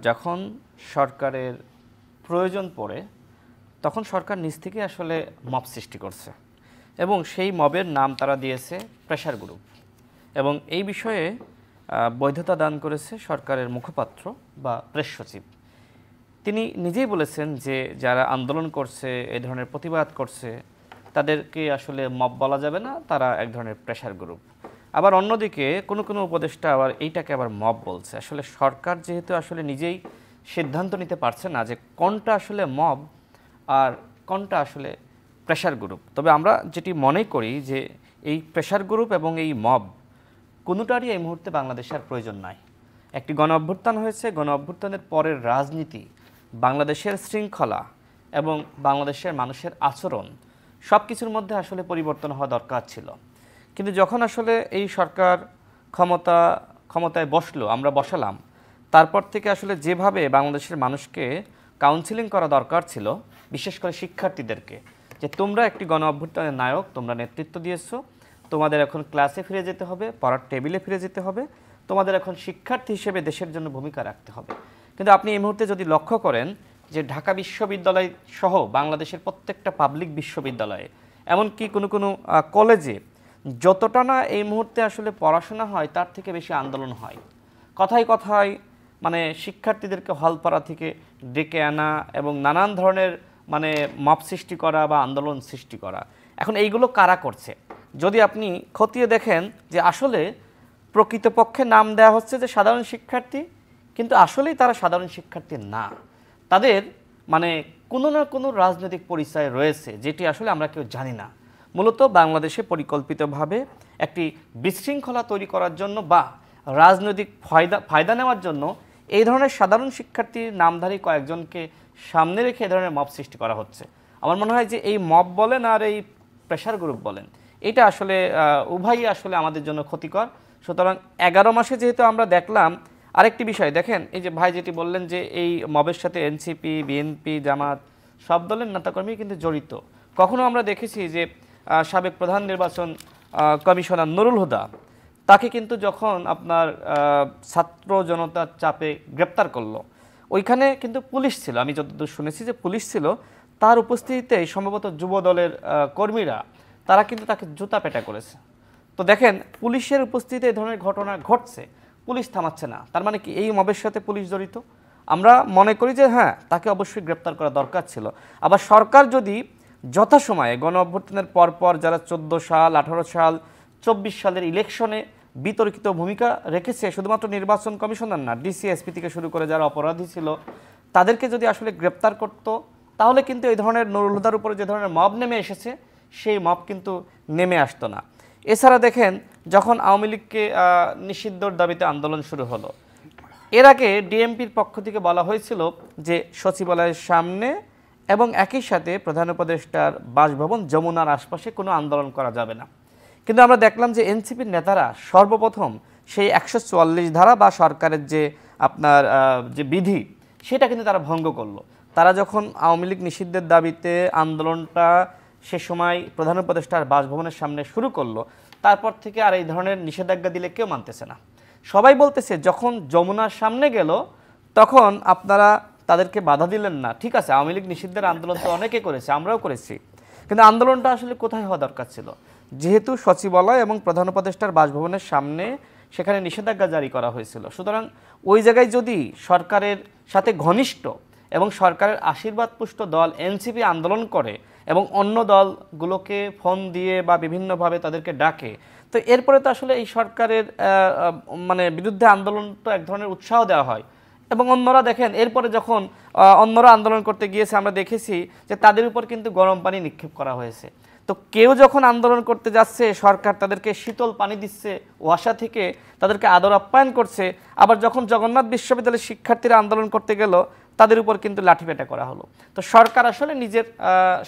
যখন সরকারের প্রয়োজন পড়ে তখন সরকার নিজ থেকে আসলে মব সৃষ্টি করছে এবং সেই মবের নাম তারা দিয়েছে প্রেসার গ্রুপ এবং এই বিষয়ে বৈধতা দান করেছে সরকারের মুখপাত্র বা প্রেস সচিব। তিনি নিজেই বলেছেন যে যারা আন্দোলন করছে, এই ধরনের প্রতিবাদ করছে, তাদেরকে আসলে মব বলা যাবে না, তারা এক ধরনের প্রেসার গ্রুপ। আবার অন্যদিকে কোনো কোনো উপদেষ্টা আবার এইটাকে আবার মব বলছে। আসলে সরকার যেহেতু আসলে নিজেই সিদ্ধান্ত নিতে পারছে না যে কোনটা আসলে মব আর কোনটা আসলে প্রেসার গ্রুপ, তবে আমরা যেটি মনে করি যে এই প্রেসার গ্রুপ এবং এই মব কোনোটারই এই মুহূর্তে বাংলাদেশের প্রয়োজন নাই। একটি গণ অভ্যুত্থান হয়েছে, গণ অভ্যুত্থানের পরের রাজনীতি, বাংলাদেশের শৃঙ্খলা এবং বাংলাদেশের মানুষের আচরণ সব কিছুর মধ্যে আসলে পরিবর্তন হওয়া দরকার ছিল। কিন্তু যখন আসলে এই সরকার ক্ষমতায় বসলো, আমরা বসালাম, তারপর থেকে আসলে যেভাবে বাংলাদেশের মানুষকে কাউন্সিলিং করা দরকার ছিল, বিশেষ করে শিক্ষার্থীদেরকে, যে তোমরা একটি গণ অভ্যুত্থানের নায়ক, তোমরা নেতৃত্ব দিয়েছো, তোমাদের এখন ক্লাসে ফিরে যেতে হবে, পড়ার টেবিলে ফিরে যেতে হবে, তোমাদের এখন শিক্ষার্থী হিসেবে দেশের জন্য ভূমিকা রাখতে হবে। কিন্তু আপনি এই মুহূর্তে যদি লক্ষ্য করেন যে ঢাকা বিশ্ববিদ্যালয় সহ বাংলাদেশের প্রত্যেকটা পাবলিক বিশ্ববিদ্যালয়ে, এমনকি কোনো কোনো কলেজে যতটা না এই মুহূর্তে আসলে পড়াশোনা হয় তার থেকে বেশি আন্দোলন হয়। কথায় কথায় মানে শিক্ষার্থীদেরকে হলপাড়া থেকে ডেকে আনা এবং নানান ধরনের মানে মব সৃষ্টি করা বা আন্দোলন সৃষ্টি করা। এখন এইগুলো কারা করছে? যদি আপনি খতিয়ে দেখেন যে আসলে প্রকৃতপক্ষে নাম দেওয়া হচ্ছে যে সাধারণ শিক্ষার্থী, কিন্তু আসলেই তারা সাধারণ শিক্ষার্থী না। তাদের মানে কোনো না কোনো রাজনৈতিক পরিচয় রয়েছে যেটি আসলে আমরা কেউ জানি না। মূলত বাংলাদেশে পরিকল্পিতভাবে একটি বিশৃঙ্খলা তৈরি করার জন্য বা রাজনৈতিক ফায়দা নেওয়ার জন্য এই ধরনের সাধারণ শিক্ষার্থীর নামধারী কয়েকজনকে সামনে রেখে এই ধরনের মব সৃষ্টি করা হচ্ছে। আমার মনে হয় যে এই মব বলেন আর এই প্রেসার গ্রুপ বলেন, এটা আসলে উভয়ই আসলে আমাদের জন্য ক্ষতিকর। সুতরাং 11 মাসে যেহেতু আমরা দেখলাম, আরেকটি বিষয় দেখেন, এই যে ভাই যেটি বললেন যে এই মবের সাথে এনসিপি, বিএনপি, জামাত সব দলের নেতাকর্মী কিন্তু জড়িত। কখনো আমরা দেখেছি যে সাবেক প্রধান নির্বাচন কমিশনার নুরুল হুদা, তাকে কিন্তু যখন আপনার ছাত্র জনতার চাপে গ্রেপ্তার করলো, ওইখানে কিন্তু পুলিশ ছিল, আমি যতদূর শুনেছি যে পুলিশ ছিল, তার উপস্থিতিতে সম্ভবত যুব দলের কর্মীরা তারা কিন্তু তাকে জুতা পেটা করেছে। তো দেখেন, পুলিশের উপস্থিতিতে এই ধরনের ঘটনা ঘটছে, পুলিশ থামাচ্ছে না, তার মানে কি এই মবের সাথে পুলিশ জড়িত? আমরা মনে করি যে হ্যাঁ, তাকে অবশ্যই গ্রেপ্তার করা দরকার ছিল। আবার সরকার যদি যথাসময়ে গণ অভ্যুত্থানের পরপর যারা 14 সাল, 18 সাল, 24 সালের ইলেকশনে বিতর্কিত ভূমিকা রেখেছে, শুধুমাত্র নির্বাচন কমিশনার না, ডিসি, এসপি থেকে শুরু করে যারা অপরাধী ছিল, তাদেরকে যদি আসলে গ্রেপ্তার করত, তাহলে কিন্তু এই ধরনের নুরুল হুদার উপরে যে ধরনের মব নেমে এসেছে, সেই মব কিন্তু নেমে আসতো না। এছাড়া দেখেন, যখন আওয়ামী লীগকে নিষিদ্ধর দাবিতে আন্দোলন শুরু হলো, এর আগে ডিএমপির পক্ষ থেকে বলা হয়েছিল যে সচিবালয়ের সামনে এবং একই সাথে প্রধান উপদেষ্টার বাসভবন যমুনার আশপাশে কোনো আন্দোলন করা যাবে না। কিন্তু আমরা দেখলাম যে এনসিপির নেতারা সর্বপ্রথম সেই 144 ধারা বা সরকারের যে আপনার যে বিধি, সেটা কিন্তু তারা ভঙ্গ করলো। তারা যখন আওয়ামী লীগ নিষিদ্ধের দাবিতে আন্দোলনটা সে সময় প্রধান উপদেষ্টার বাসভবনের সামনে শুরু করলো, তারপর থেকে আর এই ধরনের নিষেধাজ্ঞা দিলে কেউ মানতেছে না। সবাই বলতেছে যখন যমুনার সামনে গেল তখন আপনারা তাদেরকে বাধা দিলেন না। ঠিক আছে, আওয়ামী লীগ নিষিদ্ধের আন্দোলন তো অনেকে করেছে, আমরাও করেছি, কিন্তু আন্দোলনটা আসলে কোথায় হওয়া দরকার ছিল? যেহেতু সচিবালয় এবং প্রধান উপদেষ্টার বাসভবনের সামনে সেখানে নিষেধাজ্ঞা জারি করা হয়েছিল, সুতরাং ওই জায়গায় যদি সরকারের সাথে ঘনিষ্ঠ এবং সরকারের আশীর্বাদপুষ্ট দল এনসিপি আন্দোলন করে এবং অন্য দলগুলোকে ফোন দিয়ে বা বিভিন্নভাবে তাদেরকে ডাকে, তো এরপরে তো আসলে এই সরকারের মানে বিরুদ্ধে আন্দোলন তো এক ধরনের উৎসাহ দেওয়া হয়। এবং অন্যরা দেখেন, এরপরে যখন অন্যরা আন্দোলন করতে গিয়েছে, আমরা দেখেছি যে তাদের উপর কিন্তু গরম পানি নিক্ষেপ করা হয়েছে। তো কেউ যখন আন্দোলন করতে যাচ্ছে, সরকার তাদেরকে শীতল পানি দিচ্ছে, ওয়াসা থেকে তাদেরকে আদর আপ্যায়ন করছে। আবার যখন জগন্নাথ বিশ্ববিদ্যালয়ের শিক্ষার্থীরা আন্দোলন করতে গেল, তাদের উপর কিন্তু লাঠিপেটা করা হলো। তো সরকার আসলে নিজের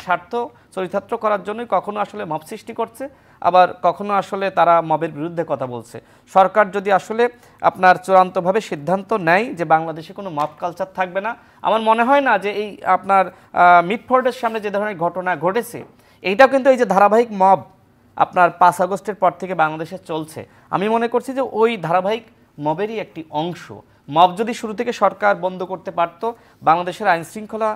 স্বার্থ চরিতার্থ করার জন্যই কখনো আসলে মব সৃষ্টি করছে, আবার কখনো আসলে তারা মবের বিরুদ্ধে কথা বলছে। সরকার যদি আসলে আপনার চূড়ান্তভাবে সিদ্ধান্ত নেয় যে বাংলাদেশে কোনো মব কালচার থাকবে না, আমার মনে হয় না যে এই আপনার মিটফোর্ডের সামনে যে ধরনের ঘটনা ঘটেছে, এইটাও কিন্তু এই যে ধারাবাহিক মব আপনার 5 আগস্টের পর থেকে বাংলাদেশে চলছে, আমি মনে করছি যে ওই ধারাবাহিক মবেরই একটি অংশ। মব যদি শুরু থেকে সরকার বন্ধ করতে পারতো, বাংলাদেশের আইন শৃঙ্খলা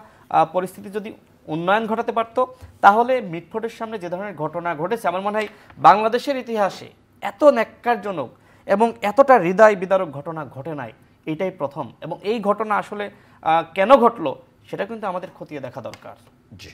পরিস্থিতি যদি উন্নয়ন ঘটাতে পারতো, তাহলে মিটফোর্ডের সামনে যে ধরনের ঘটনা ঘটেছে, আমার মনে হয় বাংলাদেশের ইতিহাসে এত ন্যাক্কারজনক এবং এতটা হৃদয় বিদারক ঘটনা ঘটে নাই, এটাই প্রথম। এবং এই ঘটনা আসলে কেন ঘটলো সেটা কিন্তু আমাদের খতিয়ে দেখা দরকার।